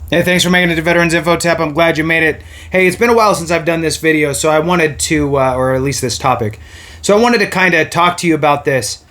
Hey, thanks for making it to Veterans Info Tap. I'm glad you made it. Hey, it's been a while since I've done this video, so I wanted to, or at least this topic. So I wanted to kind of talk to you about this.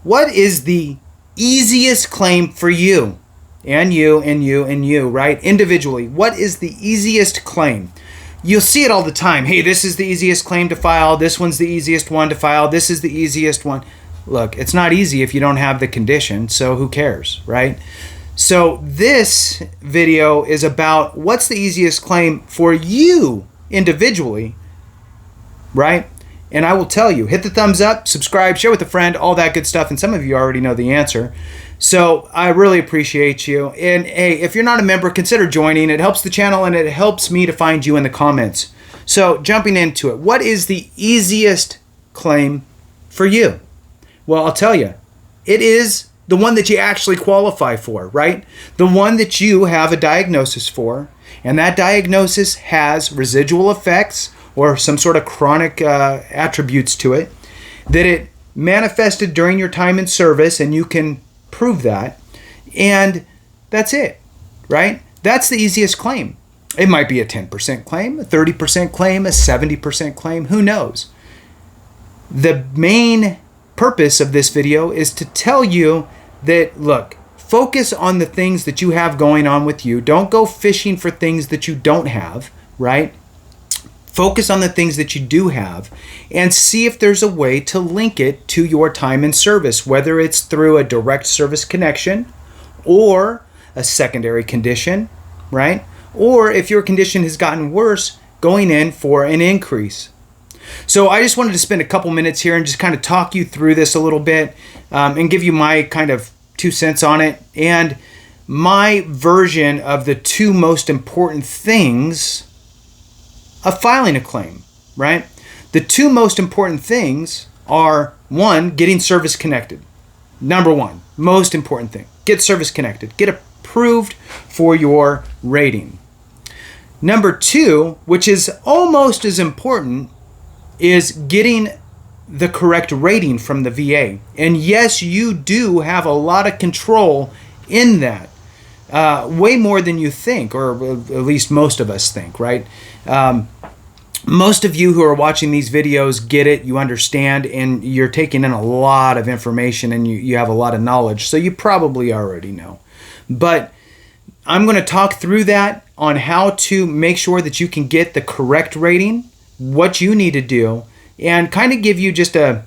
What is the easiest claim for you? And you, and you, and you, right? Individually. What is the easiest claim? You'll see it all the time. Hey, this is the easiest claim to file. This one's the easiest one to file. This is the easiest one. Look, it's not easy if you don't have the condition, so who cares, right? So this video is about what's the easiest claim for you individually, right? And I will tell you, hit the thumbs up, subscribe, share with a friend, all that good stuff. And some of you already know the answer. So I really appreciate you. And hey, if you're not a member, consider joining. It helps the channel and it helps me to find you in the comments. So jumping into it, what is the easiest claim for you? Well, I'll tell you, it is the one that you actually qualify for, right? The one that you have a diagnosis for, and that diagnosis has residual effects or some sort of chronic attributes to it, that it manifested during your time in service, and you can prove that, and that's it, right? That's the easiest claim. It might be a 10% claim, a 30% claim, a 70% claim, who knows? The main purpose of this video is to tell you that, look, focus on the things that you have going on with you. Don't go fishing for things that you don't have, right? Focus on the things that you do have and see if there's a way to link it to your time in service, whether it's through a direct service connection or a secondary condition, right? Or if your condition has gotten worse, going in for an increase. So I just wanted to spend a couple minutes here and just kind of talk you through this a little bit and give you my kind of 2 cents on it and my version of the two most important things of filing a claim, right? The two most important things are, one, getting service connected. Number one, most important thing, get service connected. Get approved for your rating. Number two, which is almost as important, is getting the correct rating from the VA. And yes, you do have a lot of control in that. Way more than you think, or at least most of us think, right? Most of you who are watching these videos get it, you understand, and you're taking in a lot of information and you have a lot of knowledge, so you probably already know. But I'm going to talk through that on how to make sure that you can get the correct rating, what you need to do, and kind of give you just a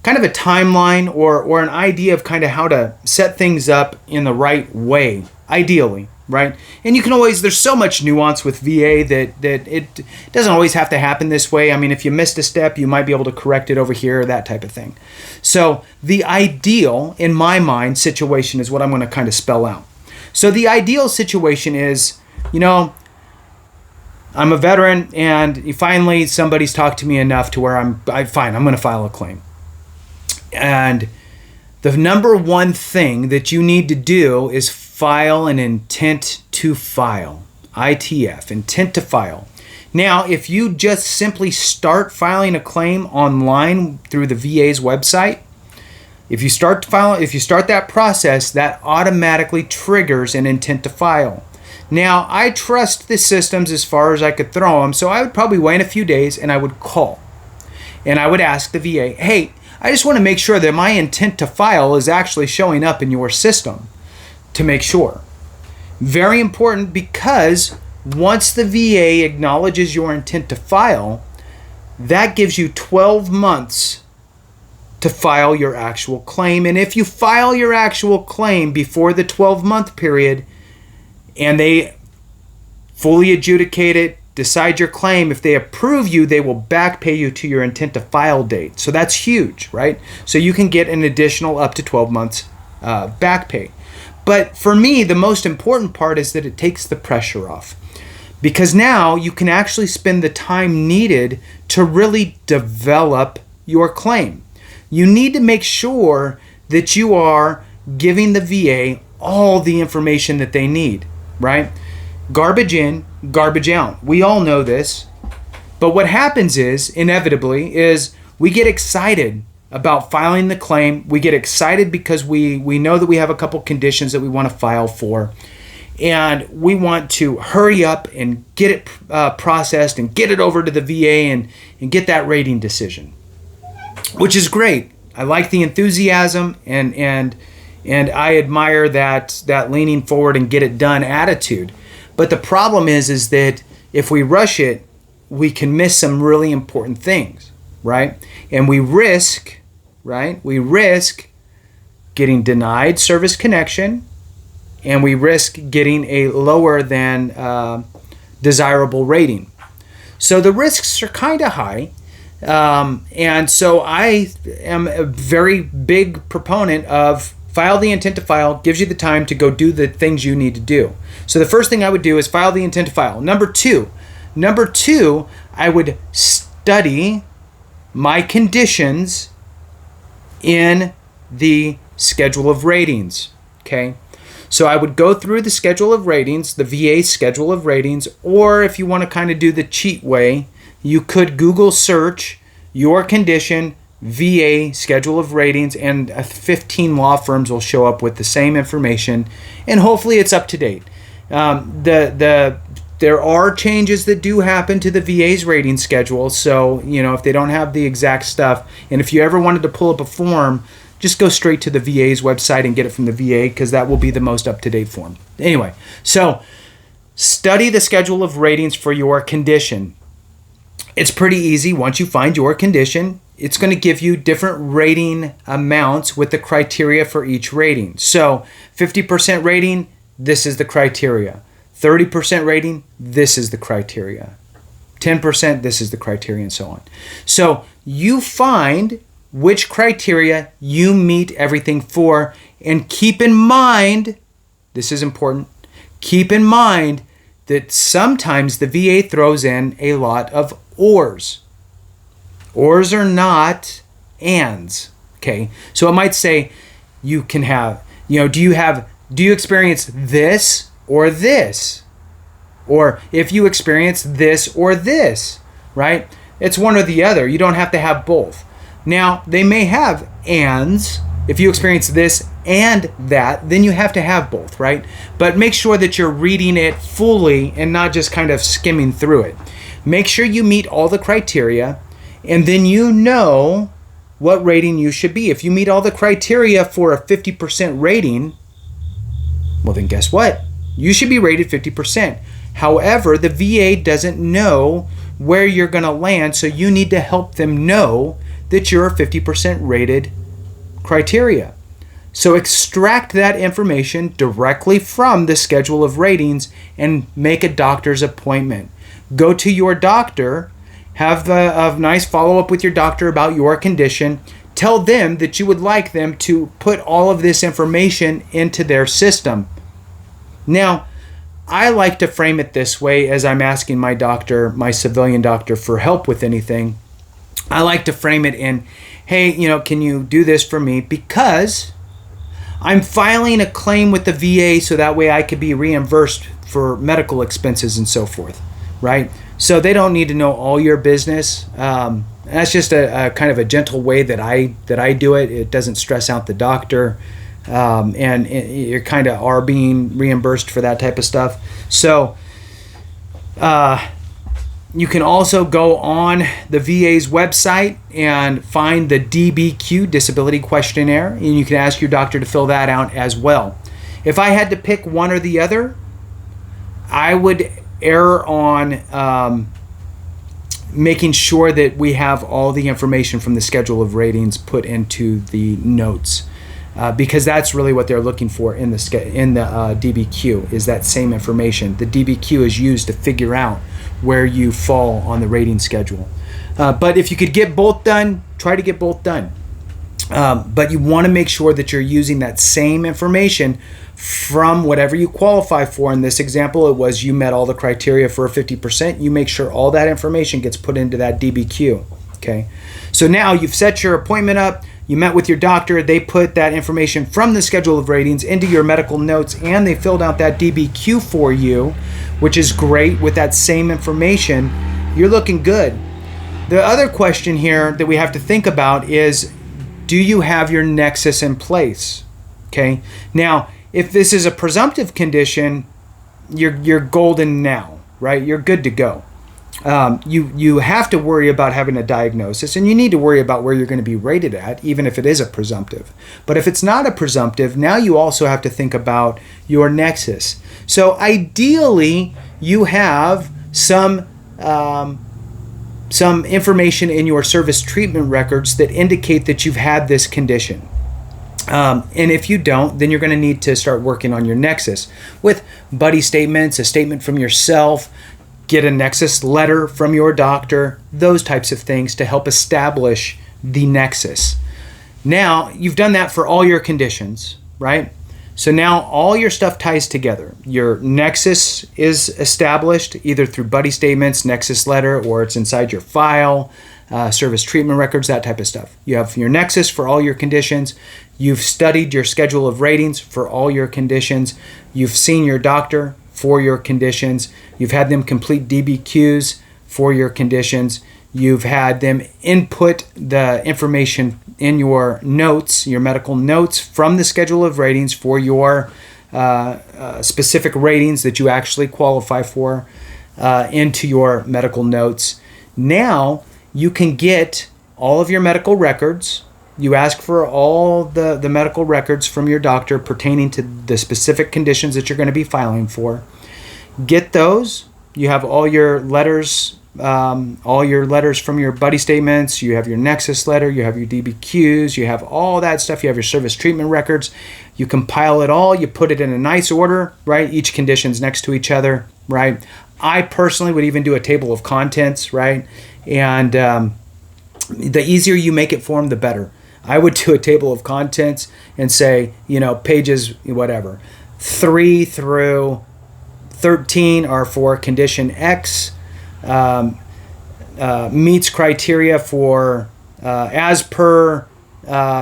kind of a timeline or an idea of kind of how to set things up in the right way, ideally, right? And you can always, there's so much nuance with VA that it doesn't always have to happen this way. I mean, if you missed a step, you might be able to correct it over here, that type of thing. So the ideal, in my mind, situation is what I'm going to kind of spell out. So the ideal situation is, you know, I'm a veteran, and finally somebody's talked to me enough to where I'm fine, I'm going to file a claim. And the number one thing that you need to do is file an intent to file, ITF, intent to file. Now, if you just simply start filing a claim online through the VA's website, if you start that process, that automatically triggers an intent to file. Now, I trust the systems as far as I could throw them, so I would probably wait a few days and I would call. And I would ask the VA, hey, I just want to make sure that my intent to file is actually showing up in your system to make sure. Very important, because once the VA acknowledges your intent to file, that gives you 12 months to file your actual claim. And if you file your actual claim before the 12-month period, and they fully adjudicate it, decide your claim, if they approve you, they will back pay you to your intent to file date. So that's huge, right? So you can get an additional up to 12 months back pay. But for me, the most important part is that it takes the pressure off. Because now you can actually spend the time needed to really develop your claim. You need to make sure that you are giving the VA all the information that they need, right? Garbage in, garbage out. We all know this. But what happens is, inevitably, is we get excited about filing the claim. We get excited because we know that we have a couple conditions that we want to file for. and we want to hurry up and get it processed and get it over to the VA and get that rating decision, which is great. I like the enthusiasm and I admire that leaning forward and get it done attitude. But the problem is that if we rush it, we can miss some really important things, right? And we risk, right? We risk getting denied service connection, and we risk getting a lower than desirable rating. So the risks are kind of high. And so I am a very big proponent of file the intent to file, gives you the time to go do the things you need to do. So the first thing I would do is file the intent to file. Number two, I would study my conditions in the schedule of ratings. Okay. So I would go through the schedule of ratings, the VA schedule of ratings, or if you want to kind of do the cheat way, you could Google search your condition VA schedule of ratings, and 15 law firms will show up with the same information, and hopefully it's up to date. There are changes that do happen to the VA's rating schedule, so if they don't have the exact stuff, and if you ever wanted to pull up a form, just go straight to the VA's website and get it from the VA, because that will be the most up-to-date form. Anyway, so study the schedule of ratings for your condition. It's pretty easy. Once you find your condition, it's going to give you different rating amounts with the criteria for each rating. So 50% rating, this is the criteria. 30% rating, this is the criteria. 10%, this is the criteria, and so on. So you find which criteria you meet everything for, and keep in mind, this is important, keep in mind that sometimes the VA throws in a lot of ORs. ORs are not ands. Okay, so it might say you can have, do you experience this or this? Or if you experience this or this, right? It's one or the other. You don't have to have both. Now, they may have ands. If you experience this and that, then you have to have both, right? But make sure that you're reading it fully and not just kind of skimming through it. Make sure you meet all the criteria, and then you know what rating you should be. If you meet all the criteria for a 50% rating, well then guess what? You should be rated 50%. However, the VA doesn't know where you're going to land, so you need to help them know that you're a 50% rated criteria. So extract that information directly from the schedule of ratings and make a doctor's appointment. Go to your doctor, have a nice follow-up with your doctor about your condition. Tell them that you would like them to put all of this information into their system. Now, I like to frame it this way as I'm asking my doctor, my civilian doctor, for help with anything. I like to frame it in, hey, can you do this for me? Because I'm filing a claim with the VA so that way I could be reimbursed for medical expenses and so forth, right? So they don't need to know all your business. That's just a kind of a gentle way that I do it. It doesn't stress out the doctor. And you kind of are being reimbursed for that type of stuff. So you can also go on the VA's website and find the DBQ, Disability Questionnaire, and you can ask your doctor to fill that out as well. If I had to pick one or the other, I would err on making sure that we have all the information from the schedule of ratings put into the notes. Because that's really what they're looking for in the DBQ, is that same information. The DBQ is used to figure out where you fall on the rating schedule. But if you could get both done, try to get both done. But you want to make sure that you're using that same information from whatever you qualify for. In this example, it was you met all the criteria for a 50%. You make sure all that information gets put into that DBQ. Okay. So now you've set your appointment up. You met with your doctor, they put that information from the schedule of ratings into your medical notes, and they filled out that DBQ for you, which is great. With that same information, you're looking good. The other question here that we have to think about is, do you have your Nexus in place? Okay. Now, if this is a presumptive condition, you're golden now, right? You're good to go. You have to worry about having a diagnosis, and you need to worry about where you're going to be rated at, even if it is a presumptive. But if it's not a presumptive, now you also have to think about your nexus. So ideally, you have some information in your service treatment records that indicate that you've had this condition. And if you don't, then you're going to need to start working on your nexus with buddy statements, a statement from yourself, get a Nexus letter from your doctor, those types of things to help establish the nexus. Now, you've done that for all your conditions, right? So now all your stuff ties together. Your nexus is established either through buddy statements, Nexus letter, or it's inside your file, service treatment records, that type of stuff. You have your nexus for all your conditions. You've studied your schedule of ratings for all your conditions. You've seen your doctor for your conditions. You've had them complete DBQs for your conditions. You've had them input the information in your notes, your medical notes from the schedule of ratings for your specific ratings that you actually qualify for into your medical notes. Now you can get all of your medical records. You ask for all the medical records from your doctor pertaining to the specific conditions that you're going to be filing for. Get those. You have all your letters from your buddy statements. You have your Nexus letter. You have your DBQs. You have all that stuff. You have your service treatment records. You compile it all. You put it in a nice order, right? Each condition's next to each other, right? I personally would even do a table of contents, right? And the easier you make it for them, the better. I would do a table of contents and say, pages, whatever, 3 through 13 are for condition X, meets criteria for, as per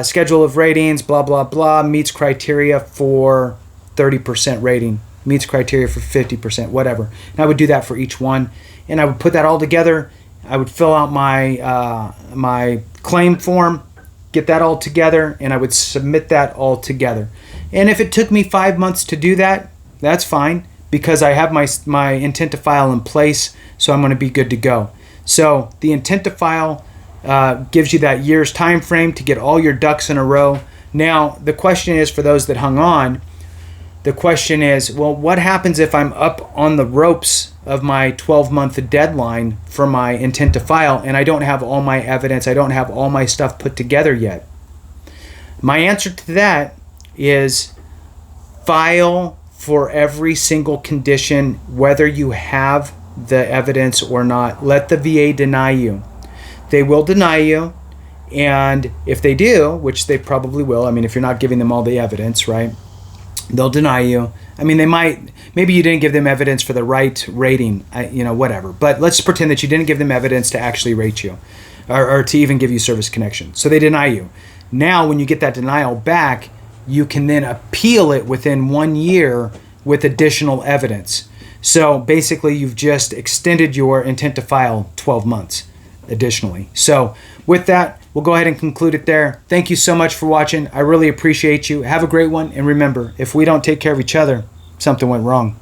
schedule of ratings, blah, blah, blah, meets criteria for 30% rating, meets criteria for 50%, whatever. And I would do that for each one. And I would put that all together. I would fill out my claim form, get that all together, and I would submit that all together. And if it took me 5 months to do that, that's fine, because I have my intent to file in place, so I'm going to be good to go. So the intent to file gives you that year's time frame to get all your ducks in a row. Now, the question is, for those that hung on, the question is, well, what happens if I'm up on the ropes of my 12-month deadline for my intent to file and I don't have all my evidence, I don't have all my stuff put together yet? My answer to that is file for every single condition, whether you have the evidence or not. Let the VA deny you. They will deny you, and if they do, which they probably will, if you're not giving them all the evidence, right? They'll deny you. They might, maybe you didn't give them evidence for the right rating, whatever. But let's pretend that you didn't give them evidence to actually rate you or to even give you service connection. So they deny you. Now, when you get that denial back, you can then appeal it within 1 year with additional evidence. So basically, you've just extended your intent to file 12 months additionally. So with that, we'll go ahead and conclude it there. Thank you so much for watching. I really appreciate you. Have a great one. And remember, if we don't take care of each other, something went wrong.